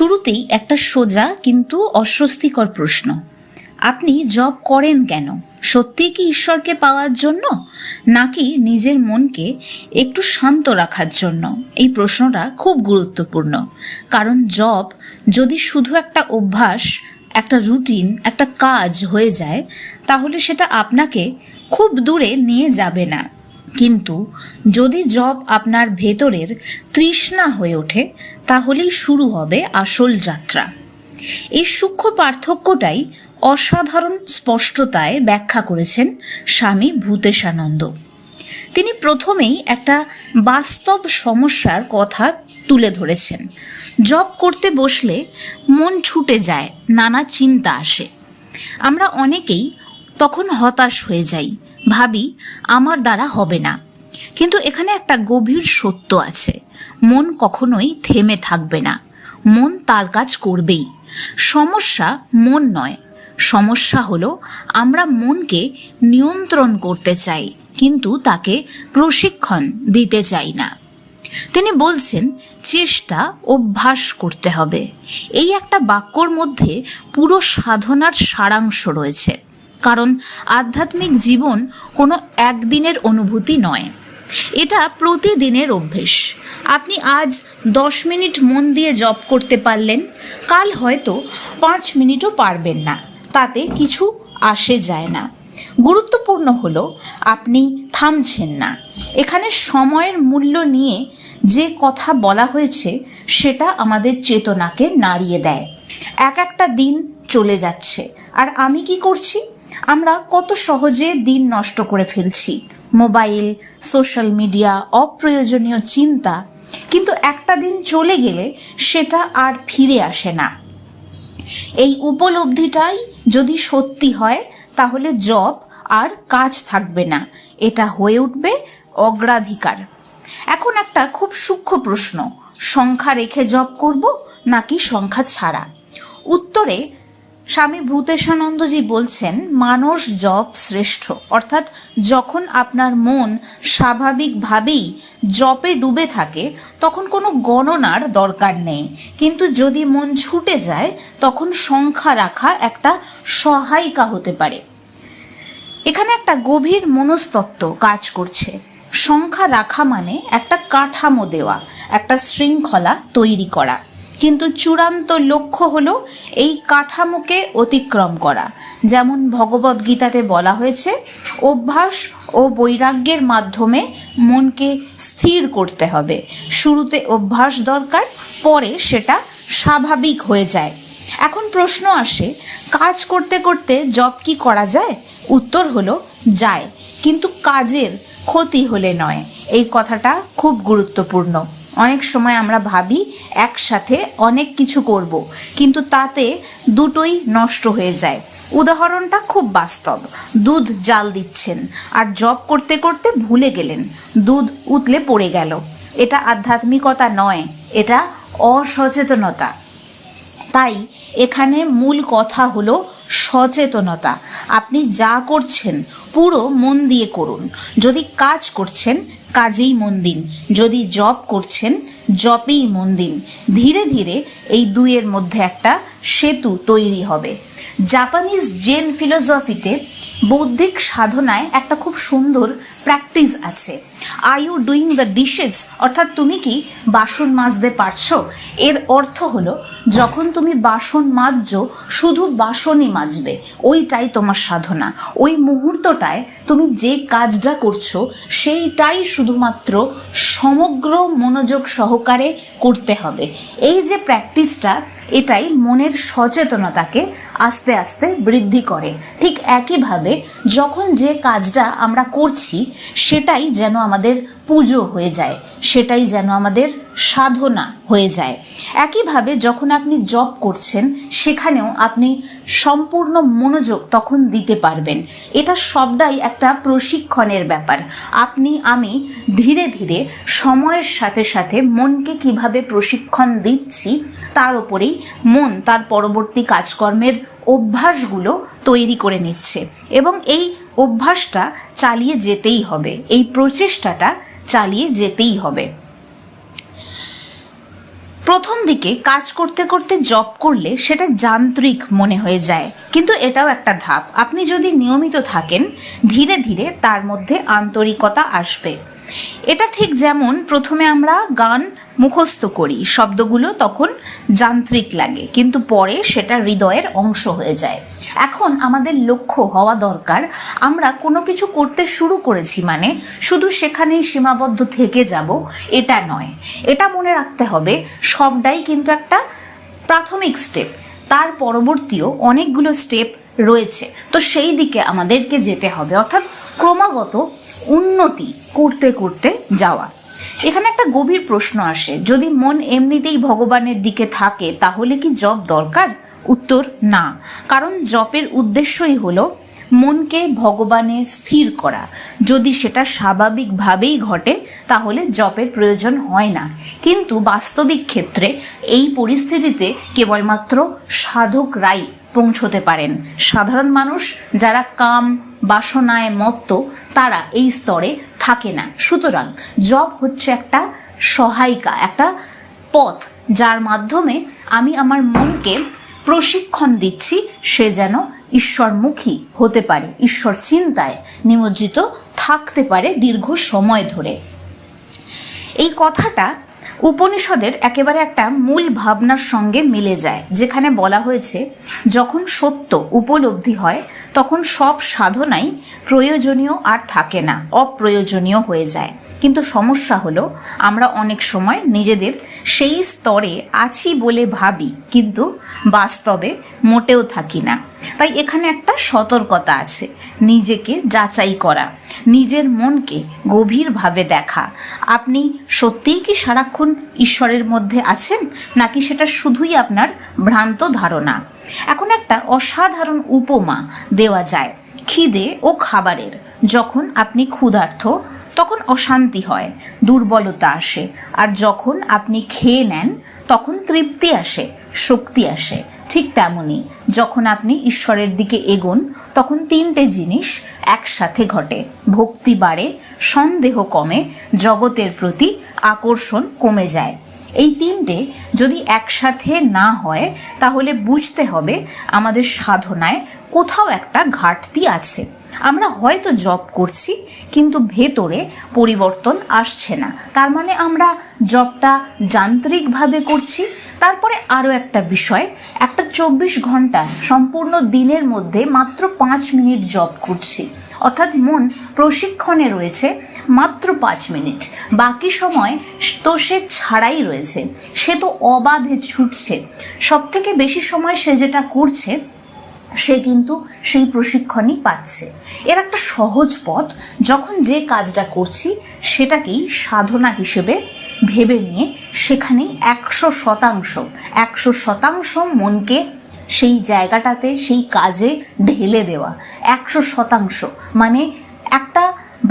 শুরুতেই একটা সোজা কিন্তু অস্বস্তিকর প্রশ্ন। আপনি জব করেন কেন? সত্যিই কি ঈশ্বরকে পাওয়ার জন্য, নাকি নিজের মনকে একটু শান্ত রাখার জন্য? এই প্রশ্নটা খুব গুরুত্বপূর্ণ, কারণ জব যদি শুধু একটা অভ্যাস, একটা রুটিন, একটা কাজ হয়ে যায়, তাহলে সেটা আপনাকে খুব দূরে নিয়ে যাবে না। কিন্তু যদি জব আপনার ভেতরের তৃষ্ণা হয়ে ওঠে, তাহলেই শুরু হবে আসল যাত্রা। এই সূক্ষ্ম পার্থক্যটাই অসাধারণ স্পষ্টতায় ব্যাখ্যা করেছেন স্বামী ভূতেশানন্দ। তিনি প্রথমেই একটা বাস্তব সমস্যার কথা তুলে ধরেছেন। জব করতে বসলে মন ছুটে যায়, নানা চিন্তা আসে। আমরা অনেকেই তখন হতাশ হয়ে যাই, ভাবি আমার দ্বারা হবে না। কিন্তু এখানে একটা গভীর সত্য আছে, মন কখনোই থেমে থাকবে না, মন তার কাজ করবেই। সমস্যা মন নয়, সমস্যা হলো আমরা মনকে নিয়ন্ত্রণ করতে চাই, কিন্তু তাকে প্রশিক্ষণ দিতে চাই না। তিনি বলছেন চেষ্টা অভ্যাস করতে হবে। এই একটা বাক্যর মধ্যে পুরো সাধনার সারাংশ রয়েছে, কারণ আধ্যাত্মিক জীবন কোনো একদিনের অনুভূতি নয়, এটা প্রতিদিনের অভ্যেস। আপনি আজ 10 মিনিট মন দিয়ে জপ করতে পারলেন, কাল হয়তো 5 মিনিটও পারবেন না, তাতে কিছু আসে যায় না। গুরুত্বপূর্ণ হলো আপনি থামছেন না। এখানে সময়ের মূল্য নিয়ে যে কথা বলা হয়েছে সেটা আমাদের চেতনাকে নাড়িয়ে দেয়। একটা দিন চলে যাচ্ছে, আর আমি কি করছি? আমরা কত সহজে দিন নষ্ট করে ফেলছি। মোবাইল, সোশ্যাল মিডিয়া, অপ্রয়োজনীয় চিন্তা। কিন্তু একটা দিন চলে গেলে সেটা আর ফিরে আসে না। এই উপলব্ধিটাই যদি সত্যি হয়, তাহলে জব আর কাজ থাকবে না, এটা হয়ে উঠবে অগ্রাধিকার। এখন একটা খুব সূক্ষ্ম প্রশ্ন, সংখ্যা রেখে জব করব নাকি সংখ্যা ছাড়া? উত্তরে স্বামী ভূতেশানন্দজি বলছেন মানস জপ শ্রেষ্ঠ। অর্থাৎ যখন আপনার মন স্বাভাবিকভাবেই জপে ডুবে থাকে, তখন কোনো গণনার দরকার নেই। কিন্তু যদি মন ছুটে যায়, তখন সংখ্যা রাখা একটা সহায়িকা হতে পারে। এখানে একটা গভীর মনস্তত্ত্ব কাজ করছে। সংখ্যা রাখা মানে একটা কাঠামো দেওয়া, একটা শৃঙ্খলা তৈরি করা। কিন্তু চূড়ান্ত লক্ষ্য হলো এই কাঠামোকে অতিক্রম করা। যেমন ভগবদ্গীতাতে বলা হয়েছে, অভ্যাস ও বৈরাগ্যের মাধ্যমে মনকে স্থির করতে হবে। শুরুতে অভ্যাস দরকার, পরে সেটা স্বাভাবিক হয়ে যায়। এখন প্রশ্ন আসে, কাজ করতে করতে জব কি করা যায়? উত্তর হলো যায়, কিন্তু কাজের ক্ষতি হলে নয়। এই কথাটা খুব গুরুত্বপূর্ণ। অনেক সময় আমরা ভাবি একসাথে অনেক কিছু করব, কিন্তু তাতে দুটোই নষ্ট হয়ে যায়। উদাহরণটা খুব বাস্তব। দুধ জাল দিচ্ছেন আর জব করতে করতে ভুলে গেলেন, দুধ উতলে পড়ে গেল। এটা আধ্যাত্মিকতা নয়, এটা অসচেতনতা। তাই এখানে মূল কথা হলো সচেতনতা। আপনি যা করছেন পুরো মন দিয়ে করুন। যদি কাজ করছেন, কাজেই মন দিন। যদি জব করছেন, জবেই মন দিন। ধীরে ধীরে এই দুইয়ের মধ্যে একটা সেতু তৈরি হবে। জাপানিজ জেন ফিলোসফিতে বৌদ্ধিক সাধনায় একটা খুব সুন্দর প্র্যাকটিস আছে। Are you doing the dishes, অর্থাৎ তুমি কি বাসন মাজতে পারছো? এর অর্থ হলো যখন তুমি বাসন মাজছো, শুধু বাসনই মাজবে, ওইটাই তোমার সাধনা। ওই মুহূর্তটায় তুমি যে কাজটা করছো সেইটাই শুধুমাত্র সমগ্র মনোযোগ সহকারে করতে হবে। এই যে প্র্যাকটিসটা, এটাই মনের সচেতনতাকে আস্তে আস্তে বৃদ্ধি করে। ঠিক একইভাবে যখন যে কাজটা আমরা করছি সেটাই যেন আমাদের পুজো হয়ে যায়, সেটাই যেন আমাদের সাধনা হয়ে যায়। একইভাবে যখন আপনি জব করছেন, সেখানেও আপনি সম্পূর্ণ মনোযোগ তখন দিতে পারবেন। এটা সবটাই একটা প্রশিক্ষণের ব্যাপার। আমি ধীরে ধীরে সময়ের সাথে সাথে মনকে কিভাবে প্রশিক্ষণ দিচ্ছি, তার উপরেই মন তার পরবর্তী কাজকর্মের অভ্যাসগুলো তৈরি করে নিচ্ছে। এবং এই অভ্যাসটা চালিয়ে যেতেই হবে, এই প্রচেষ্টাটা চালিয়ে যেতেই হবে। প্রথম দিকে কাজ করতে করতে জব করলে সেটা যান্ত্রিক মনে হয়ে যায়, কিন্তু এটাও একটা ধাপ। আপনি যদি নিয়মিত থাকেন, ধীরে ধীরে তার মধ্যে আন্তরিকতা আসবে। এটা ঠিক যেমন প্রথমে আমরা গান মুখস্থ করি, শব্দগুলো তখন যান্ত্রিক লাগে, কিন্তু পরে সেটা হৃদয়ের অংশ হয়ে যায়। এখন আমাদের লক্ষ্য হওয়া দরকার, আমরা কোনো কিছু করতে শুরু করেছি মানে শুধু সেখানেই সীমাবদ্ধ থেকে যাব এটা নয়। এটা মনে রাখতে হবে, সবটাই কিন্তু একটা প্রাথমিক স্টেপ, তার পরবর্তীও অনেকগুলো স্টেপ রয়েছে। তো সেই দিকে আমাদেরকে যেতে হবে, অর্থাৎ ক্রমাগত উন্নতি করতে করতে যাওয়া। এখানে একটা গভীর প্রশ্ন আসে, যদি মন এমনিতেই ভগবানের দিকে থাকে তাহলে কি জপ দরকার? উত্তর না, কারণ জপের উদ্দেশ্যই হলো মনকে ভগবানে স্থির করা। যদি সেটা স্বাভাবিকভাবেই ঘটে তাহলে জপের প্রয়োজন হয় না, কিন্তু বাস্তবিক ক্ষেত্রে এই পরিস্থিতিতে কেবলমাত্র সাধকরাই পৌঁছতে পারেন। সাধারণ মানুষ যারা কাম বাসনায় মত্ত, তারা এই স্তরে থাকে না। সুতরাং জপ হচ্ছে একটা সহায়িকা, একটা পথ, যার মাধ্যমে আমি আমার মনকে প্রশিক্ষণ দিচ্ছি সে যেন ঈশ্বরমুখী হতে পারে, ঈশ্বর চিন্তায় নিমজ্জিত থাকতে পারে দীর্ঘ সময় ধরে। এই কথাটা উপনিষদের একেবারে একটা মূল ভাবনার সঙ্গে মিলে যায়, যেখানে বলা হয়েছে যখন সত্য উপলব্ধি হয় তখন সব সাধনাই প্রয়োজনীয় আর থাকে না, অপ্রয়োজনীয় হয়ে যায়। কিন্তু সমস্যা হলো আমরা অনেক সময় নিজেদের সেই স্তরে আছি বলে ভাবি, কিন্তু বাস্তবে মোটেও থাকি না। তাই এখানে একটা সতর্কতা আছে, নিজেকে যাচাই করা, নিজের মনকে গভীরভাবে দেখা। আপনি সত্যিই কি সারাক্ষণ ঈশ্বরের মধ্যে আছেন, নাকি সেটা শুধুই আপনার ভ্রান্ত ধারণা? এখন একটা অসাধারণ উপমা দেওয়া যায় খিদে ও খাবারের। যখন আপনি ক্ষুধার্ত তখন অশান্তি হয়, দুর্বলতা আসে, আর যখন আপনি খেয়ে নেন তখন তৃপ্তি আসে, শক্তি আসে। ঠিক তেমনই যখন আপনি ঈশ্বরের দিকে এগোন তখন তিনটে জিনিস একসাথে ঘটে, ভক্তি বাড়ে, সন্দেহ কমে, জগতের প্রতি আকর্ষণ কমে যায়। এই তিনটে যদি একসাথে না হয় তাহলে বুঝতে হবে আমাদের সাধনায় কোথাও একটা ঘাটতি আছে। আমরা হয়তো জপ করছি কিন্তু ভেতরে পরিবর্তন আসছে না, তার মানে আমরা জপটা যান্ত্রিকভাবে করছি। তারপরে আরও একটা বিষয়, একটা 24 ঘন্টা সম্পূর্ণ দিনের মধ্যে মাত্র 5 মিনিট জপ করছি, অর্থাৎ মন প্রশিক্ষণে রয়েছে মাত্র 5 মিনিট, বাকি সময় তো সে ছাড়াই রয়েছে, সে তো অবাধে ছুটছে। সব থেকে বেশি সময় সে যেটা করছে সে কিন্তু সেই প্রশিক্ষণই পাচ্ছে। এর একটা সহজ পথ, যখন যে কাজটা করছি সেটাকেই সাধনা হিসেবে ভেবে নিয়ে সেখানেই 100% মনকে সেই জায়গাটাতে, সেই কাজে ঢেলে দেওয়া। 100% মানে একটা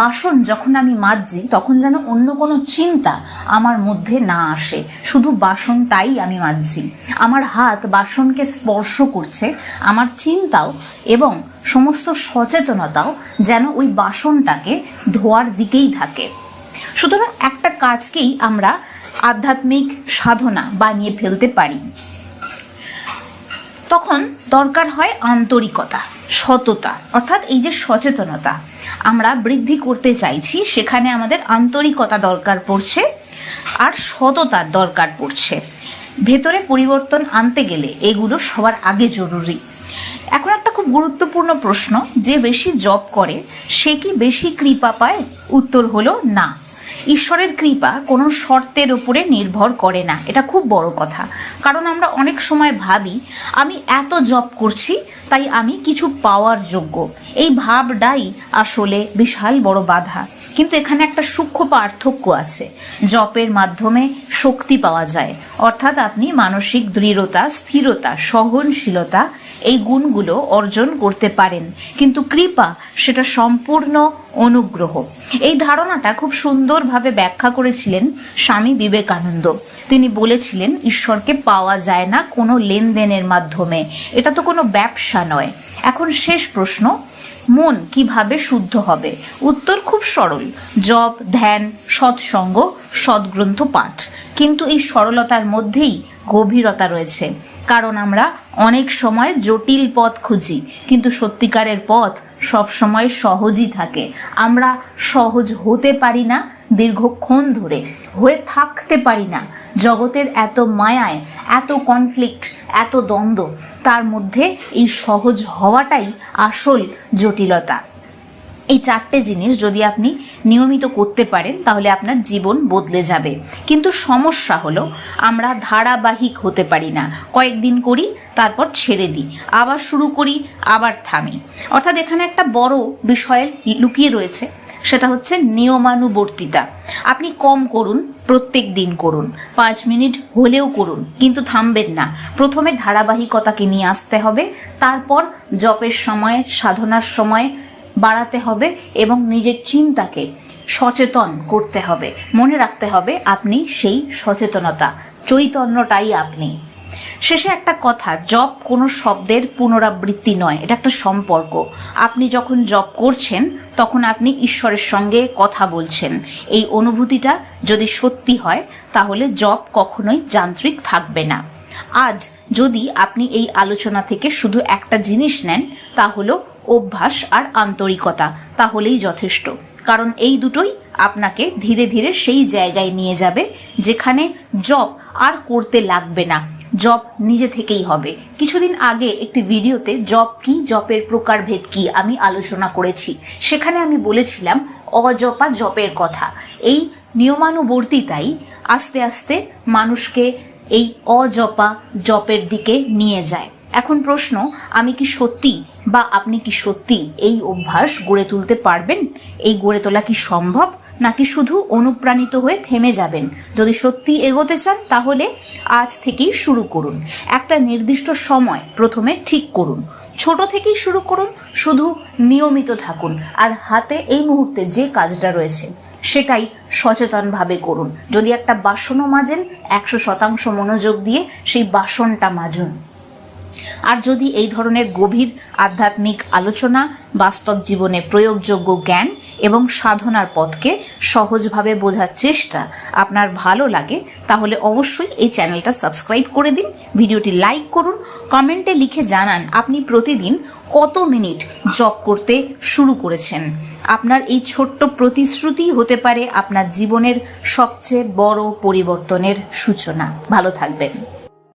বাসন যখন আমি মাজছি তখন যেন অন্য কোনো চিন্তা আমার মধ্যে না আসে, শুধু বাসনটাই আমি মাজছি, আমার হাত বাসনকে স্পর্শ করছে, আমার চিন্তাও এবং সমস্ত সচেতনতাও যেন ওই বাসনটাকে ধোয়ার দিকেই থাকে। সুতরাং একটা কাজকেই আমরা আধ্যাত্মিক সাধনা বানিয়ে ফেলতে পারি। তখন দরকার হয় আন্তরিকতা, সততা, অর্থাৎ এই যে সচেতনতা আমরা বৃদ্ধি করতে চাইছি সেখানে আমাদের আন্তরিকতা দরকার পড়ছে আর সততার দরকার পড়ছে। ভেতরে পরিবর্তন আনতে গেলে এগুলো সবার আগে জরুরি। এখন একটা খুব গুরুত্বপূর্ণ প্রশ্ন, যে বেশি জপ করে সে কি বেশি কৃপা পায়? উত্তর হলো না। ঈশ্বরের কৃপা কোনো শর্তের উপরে নির্ভর করে না, এটা খুব বড় কথা। কারণ আমরা অনেক সময় ভাবি আমি এত জপ করছি তাই আমি কিছু পাওয়ার যোগ্য। এই ভাবটাই আসলে বিশাল বড় বাধা। কিন্তু এখানে একটা সূক্ষ্ম পার্থক্য আছে। জপের মাধ্যমে শক্তি পাওয়া যায়, অর্থাৎ আপনি মানসিক দৃঢ়তা, স্থিরতা, সহনশীলতা এই গুণগুলো অর্জন করতে পারেন। কিন্তু কৃপা সেটা সম্পূর্ণ অনুগ্রহ। এই ধারণাটা খুব সুন্দরভাবে ব্যাখ্যা করেছিলেন স্বামী বিবেকানন্দ। তিনি বলেছিলেন ঈশ্বরকে পাওয়া যায় না কোনো লেনদেনের মাধ্যমে, এটা তো কোনো ব্যবসা নয়। এখন শেষ প্রশ্ন, মন কিভাবে শুদ্ধ হবে? উত্তর খুব সরল, জপ, ধ্যান, সৎসঙ্গ, সদ্গ্রন্থ পাঠ। কিন্তু এই সরলতার মধ্যেই গভীরতা রয়েছে, কারণ আমরা অনেক সময় জটিল পথ খুঁজি, কিন্তু সত্যিকারের পথ সবসময় সহজই থাকে। আমরা সহজ হতে পারি না, দীর্ঘক্ষণ ধরে হয়ে থাকতে পারি না। জগতের এত মায়ায়, এত কনফ্লিক্ট, এত দ্বন্দ্ব, তার মধ্যে এই সহজ হওয়াটাই আসল জটিলতা। এই 4টে জিনিস যদি আপনি নিয়মিত করতে পারেন তাহলে আপনার জীবন বদলে যাবে। কিন্তু সমস্যা হলো আমরা ধারাবাহিক হতে পারি না। কয়েকদিন করি, তারপর ছেড়ে দিই, আবার শুরু করি, আবার থামি। অর্থাৎ এখানে একটা বড় বিষয় লুকিয়ে রয়েছে, সেটা হচ্ছে নিয়মানুবর্তিতা। আপনি কম করুন, প্রত্যেক দিন করুন, 5 মিনিট হলেও করুন, কিন্তু থামবেন না। প্রথমে ধারাবাহিকতাকে নিয়ে আসতে হবে, তারপর জপের সময়, সাধনার সময় বাড়াতে হবে এবং নিজের চিন্তাকে সচেতন করতে হবে। মনে রাখতে হবে আপনি সেই সচেতনতা, চৈতন্যটাই আপনি। শেষে একটা কথা, জপ কোনো শব্দের পুনরাবৃত্তি নয়, এটা একটা সম্পর্ক। আপনি যখন জপ করছেন তখন আপনি ঈশ্বরের সঙ্গে কথা বলছেন। এই অনুভূতিটা যদি সত্যি হয় তাহলে জপ কখনোই যান্ত্রিক থাকবে না। আজ যদি আপনি এই আলোচনা থেকে শুধু একটা জিনিস নেন, তা হলো অভ্যাস আর আন্তরিকতা, তাহলেই যথেষ্ট। কারণ এই দুটোই আপনাকে ধীরে ধীরে সেই জায়গায় নিয়ে যাবে যেখানে জপ আর করতে লাগবে না, জপ নিজে থেকেই হবে। কিছুদিন আগে একটি ভিডিওতে জপ কি, জপের প্রকারভেদ কি আমি আলোচনা করেছি। সেখানে আমি বলেছিলাম অজপা জপের কথা। এই নিয়মানুবর্তিতাই আস্তে আস্তে মানুষকে এই অজপা জপের দিকে নিয়ে যায়। এখন প্রশ্ন, আমি কি সত্যি বা আপনি কি সত্যি এই অভ্যাস গড়ে তুলতে পারবেন? এই গড়ে তোলা কি সম্ভব, নাকি শুধু অনুপ্রাণিত হয়ে থেমে যাবেন? যদি সত্যি এগোতে চান তাহলে আজ থেকেই শুরু করুন। একটা নির্দিষ্ট সময় প্রথমে ঠিক করুন, ছোট থেকেই শুরু করুন, শুধু নিয়মিত থাকুন। আর হাতে এই মুহূর্তে যে কাজটা রয়েছে সেটাই সচেতনভাবে করুন। যদি একটা বাসনও মাজেন, 100% মনোযোগ দিয়ে সেই বাসনটা মাজুন। আর যদি এই ধরনের গভীর আধ্যাত্মিক আলোচনা, বাস্তব জীবনে প্রয়োগযোগ্য জ্ঞান এবং সাধনার পথকে সহজভাবে বোঝার চেষ্টা আপনার ভালো লাগে, তাহলে অবশ্যই এই চ্যানেলটা সাবস্ক্রাইব করে দিন, ভিডিওটি লাইক করুন, কমেন্টে লিখে জানান আপনি প্রতিদিন কত মিনিট জপ করতে শুরু করেছেন। আপনার এই ছোট্ট প্রতিশ্রুতি হতে পারে আপনার জীবনের সবচেয়ে বড় পরিবর্তনের সূচনা। ভালো থাকবেন।